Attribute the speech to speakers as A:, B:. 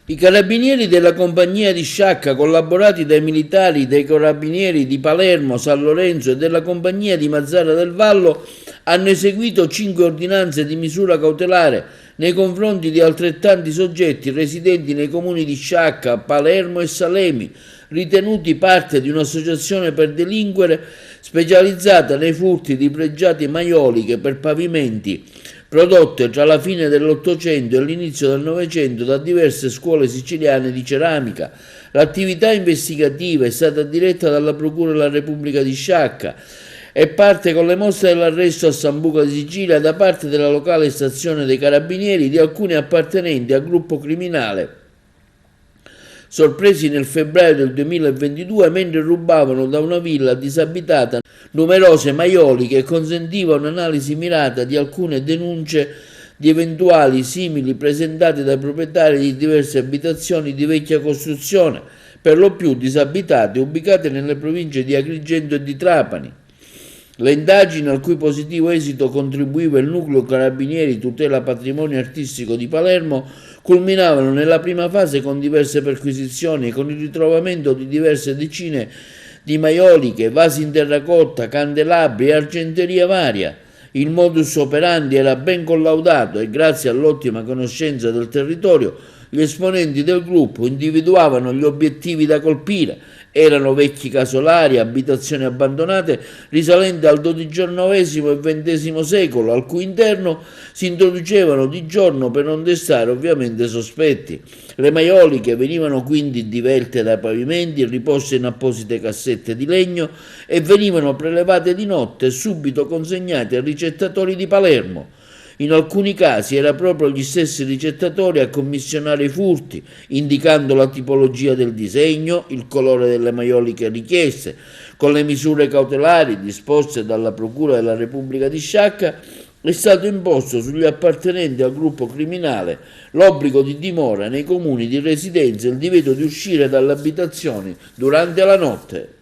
A: I carabinieri della compagnia di Sciacca, collaborati dai militari dei carabinieri di Palermo, San Lorenzo e della compagnia di Mazzara del Vallo, hanno eseguito 5 ordinanze di misura cautelare nei confronti di altrettanti soggetti residenti nei comuni di Sciacca, Palermo e Salemi, ritenuti parte di un'associazione per delinquere specializzata nei furti di pregiate maioliche per pavimenti, prodotte tra la fine dell'Ottocento e l'inizio del Novecento da diverse scuole siciliane di ceramica. L'attività investigativa è stata diretta dalla Procura della Repubblica di Sciacca e parte con le mosse dell'arresto a Sambuca di Sicilia da parte della locale stazione dei Carabinieri di alcuni appartenenti al gruppo criminale sorpresi nel febbraio del 2022 mentre rubavano da una villa disabitata numerose maioliche e consentiva un'analisi mirata di alcune denunce di eventuali simili presentate dai proprietari di diverse abitazioni di vecchia costruzione, per lo più disabitate, ubicate nelle province di Agrigento e di Trapani. Le indagini, al cui positivo esito contribuiva il Nucleo Carabinieri Tutela Patrimonio Artistico di Palermo, culminavano nella prima fase con diverse perquisizioni e con il ritrovamento di diverse decine di maioliche, vasi in terracotta, candelabri e argenteria varia. Il modus operandi era ben collaudato e grazie all'ottima conoscenza del territorio gli esponenti del gruppo individuavano gli obiettivi da colpire. Erano vecchi casolari, abitazioni abbandonate risalenti al XII e XX secolo, al cui interno si introducevano di giorno per non destare ovviamente sospetti. Le maioliche venivano quindi divelte dai pavimenti, riposte in apposite cassette di legno e venivano prelevate di notte e subito consegnate ai ricettatori di Palermo. In alcuni casi era proprio gli stessi ricettatori a commissionare i furti, indicando la tipologia del disegno, il colore delle maioliche richieste. Con le misure cautelari disposte dalla Procura della Repubblica di Sciacca è stato imposto sugli appartenenti al gruppo criminale l'obbligo di dimora nei comuni di residenza e il divieto di uscire dalle abitazioni durante la notte.